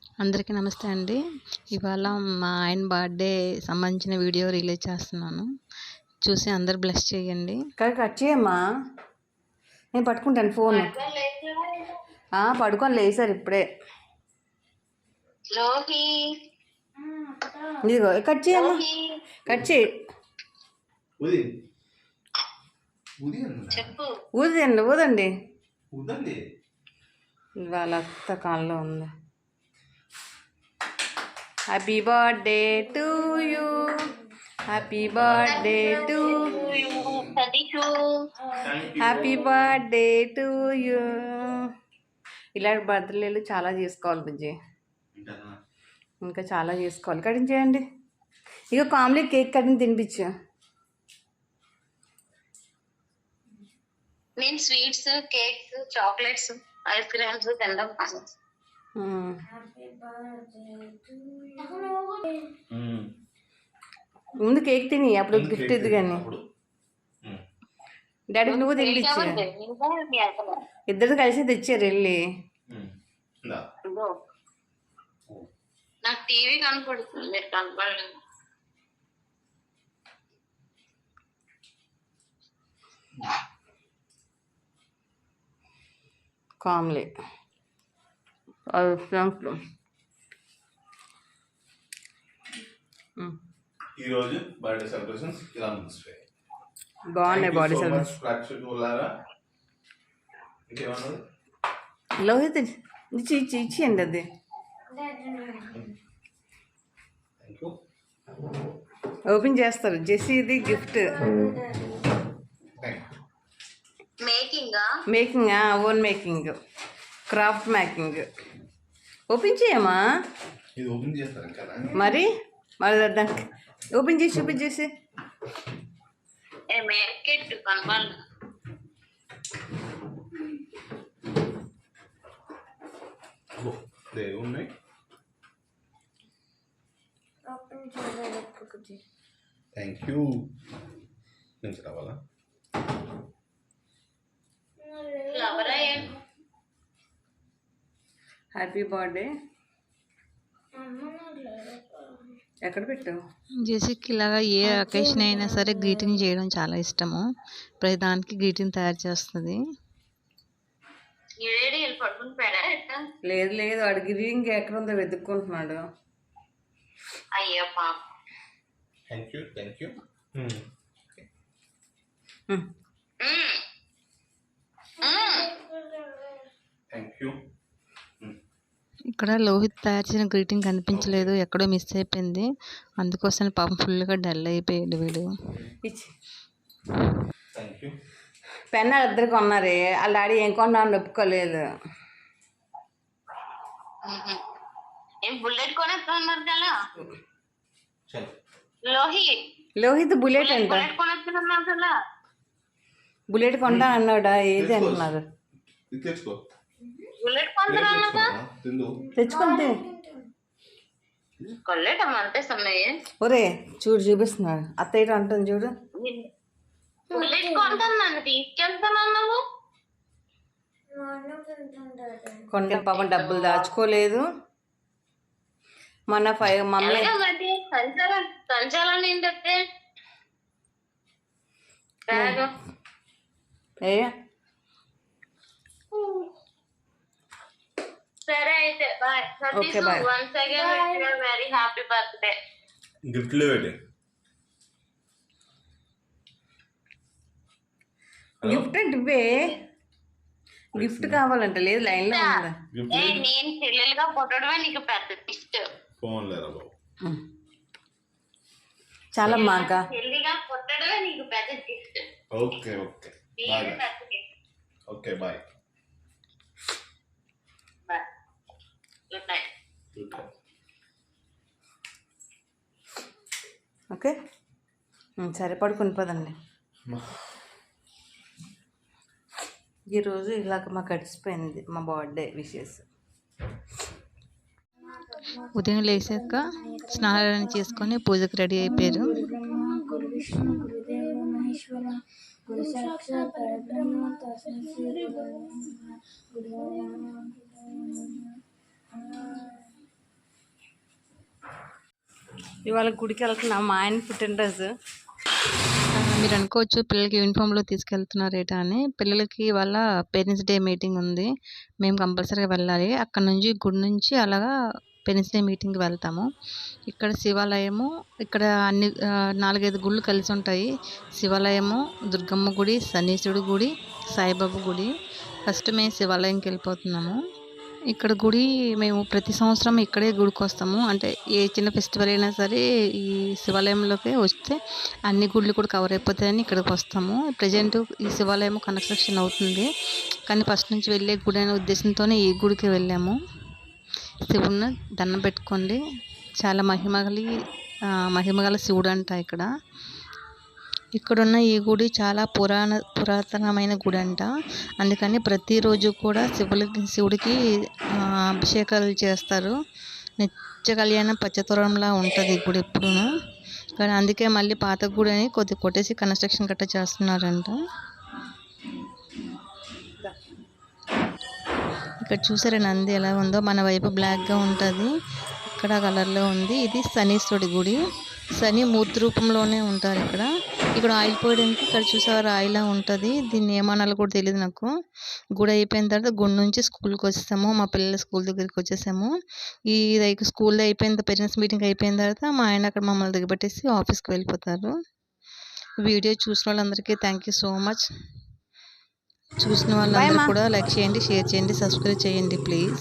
అందరికీ నమస్తే అండి. ఇవాళ మా ఆయన బర్త్డే సంబంధించిన వీడియో రిలీజ్ చేస్తున్నాను. చూసి అందరు బ్లెస్ చేయండి. కట్ చేయమ్మా, నేను పట్టుకుంటాను ఫోన్. పడుకొని లేసారు ఇప్పుడే. ఇదిగో కట్ చేయమ్మా, కట్ చేయి. ఊదండి. ఇవాళ అత్త కాల్లో ఉంది. Happy birthday to you, happy birthday to you, happy birthday to you. ఇలాంటి బర్త్డేలు చాలా చేసుకోవాలి బుజ్జి, ఇంకా చాలా చేసుకోవాలి. కటింగ్ చేయండి. ఇక కామ్లీ కేక్ కటింగ్ తినిపించు. నేను sweets, cakes, chocolates, ice creams తినడం. ముందు కేక్ తిని అప్పుడు గిఫ్ట్ ఇది. కానీ డాడీకి నువ్వు తినిపించు. ఇద్దరు కలిసి తెచ్చారు వెళ్ళి. నాకు టీవీ కనపడుతుంది, మీరు కనపడలేదు. కామ్లీ ఈరోజు బర్త్డే సెలబ్రేషన్స్ ఇలా ముగిసిపోయాయి. బాగున్నాయి బర్త్డే సెలబ్రేషన్. లోహిత్ ఇచ్చేయండి అది. ఓపెన్ చేస్తారు. జెస్సీది gift. Making own making, craft making. Open చేయమ్మా. మరి దానికి ఓపెన్ చేసి చూపించేసి. Thank you. నుంచి రావాలా? Happy birthday. ఎక్కడ పెట్టావు? జెసికి ఇలాగా ఏ అకేషన్ అయినా సరే గ్రీటింగ్ చేయడం చాలా ఇష్టము. ప్రతిదానికి గ్రీటింగ్ తయారు చేస్తుంది. లేదు లేదు, వాడు గ్రీటింగ్ ఎక్కడ ఉందో వెతుక్కుంటున్నాడు. అయ్యో పాప. Thank you, thank you. Thank you. ఇక్కడ లోహిత్ తయారు చేసిన గ్రీటింగ్ కనిపించలేదు, ఎక్కడో మిస్ అయిపోయింది. అందుకోసం పాపం ఫుల్గా డల్ అయిపోయాడు వీడు. పెన్ ఇద్దరు కొన్నారే, వాళ్ళ డాడీ ఏం కొన్నా ఒప్పుకోలేదు. బుల్లెట్ కొనేస్తున్నారు కదా లోహిత్. బుల్లెట్ అంట. బుల్లెట్ కొంటా అన్నాడా? ఏది అంటున్నారు? తెచ్చుకుంటే ఒరే చూడు, చూపిస్తున్నాడు. అత్తయ్య అంటుంది చూడు. కొండ పాపం డబ్బులు దాచుకోలేదు. మన మమ్మీ సరే అయితే bye. Okay bye. Once again very happy birthday. గిఫ్ట్లు పెట్టి గిఫ్ట్ అంటే గిఫ్ట్ కావాలంట. లేదు లైన్ లో ఉందా? నేను చెల్లెలుగా పుట్టడమే నీకు పెద్ద గిఫ్ట్. ఫోన్ లేరా బాబు. చాలా మాక చెల్లిగా పుట్టడమే నీకు పెద్ద gift. Okay okay bye. Okay bye. Good night. Okay సరే, పడుకుని పోదండి. ఈరోజు ఇలాగ మాకు గడిచిపోయింది మా బర్త్డే విషెస్. ఉదయం లేచాక స్నానం చేసుకొని పూజకు రెడీ అయిపోయారు. ఇవాళ గుడికి వెళ్తున్నాం, మా ఆయన పుట్టినరోజు. మీరు అనుకోవచ్చు పిల్లలకి యూనిఫామ్లో తీసుకెళ్తున్నారేటా అని. పిల్లలకి వాళ్ళ పేరెంట్స్ డే మీటింగ్ ఉంది, మేము కంపల్సరీగా వెళ్ళాలి. అక్కడ నుంచి గుడి నుంచి అలాగా పేరెంట్స్ డే మీటింగ్కి వెళ్తాము. ఇక్కడ శివాలయము, ఇక్కడ అన్ని 4-5 గుళ్ళు కలిసి ఉంటాయి. శివాలయము, దుర్గమ్మ గుడి, శనీశ్వరుడు గుడి, సాయిబాబా గుడి. ఫస్ట్ మేము శివాలయంకి వెళ్ళిపోతున్నాము. ఇక్కడ గుడి మేము ప్రతి సంవత్సరం ఇక్కడే గుడికి వస్తాము. అంటే ఏ చిన్న ఫెస్టివల్ అయినా సరే ఈ శివాలయంలోకి వస్తే అన్ని గుళ్ళు కూడా కవర్ అయిపోతాయని ఇక్కడికి వస్తాము. ప్రజెంట్ ఈ శివాలయం కన్స్ట్రక్షన్ అవుతుంది, కానీ ఫస్ట్ నుంచి వెళ్ళే గుడి అనే ఉద్దేశంతోనే ఈ గుడికి వెళ్ళాము. శివుడిని దండం పెట్టుకోండి, చాలా మహిమగల శివుడు అంట ఇక్కడ. ఇక్కడున్న ఈ గుడి చాలా పురాతనమైన గుడి అంట. అందుకని ప్రతిరోజు కూడా శివుడికి అభిషేకాలు చేస్తారు. నిత్య కళ్యాణం పచ్చతోరణంలా ఉంటుంది ఈ గుడి ఎప్పుడూను. కానీ అందుకే మళ్ళీ పాత గుడి అని కొట్టేసి కన్స్ట్రక్షన్ గట్రా చేస్తున్నారంట. ఇక్కడ చూసారా నంది ఎలా ఉందో, మన వైపు బ్లాక్గా ఉంటుంది, ఇక్కడ కలర్లో ఉంది. ఇది శనీశ్వరుడి గుడి, శని మూర్తి రూపంలోనే ఉంటారు ఇక్కడ. ఇక్కడ ఆయిల్ పోయడానికి ఇక్కడ చూసారా ఆయిలా ఉంటుంది, దీన్ని ఏమనాలో కూడా తెలియదు నాకు. గుడి అయిపోయిన తర్వాత గుడి నుంచి స్కూల్కి వచ్చేసాము, మా పిల్లల స్కూల్ దగ్గరికి వచ్చేసాము. స్కూల్ అయిపోయిన పేరెంట్స్ మీటింగ్ అయిపోయిన తర్వాత మా ఆయన అక్కడ మమ్మల్ని దిగబెట్టేసి ఆఫీస్కి వెళ్ళిపోతారు. వీడియో చూసిన వాళ్ళందరికీ థ్యాంక్ యూ సో మచ్. చూసిన వాళ్ళందరూ కూడా లైక్ చేయండి, షేర్ చేయండి, సబ్స్క్రైబ్ చేయండి ప్లీజ్.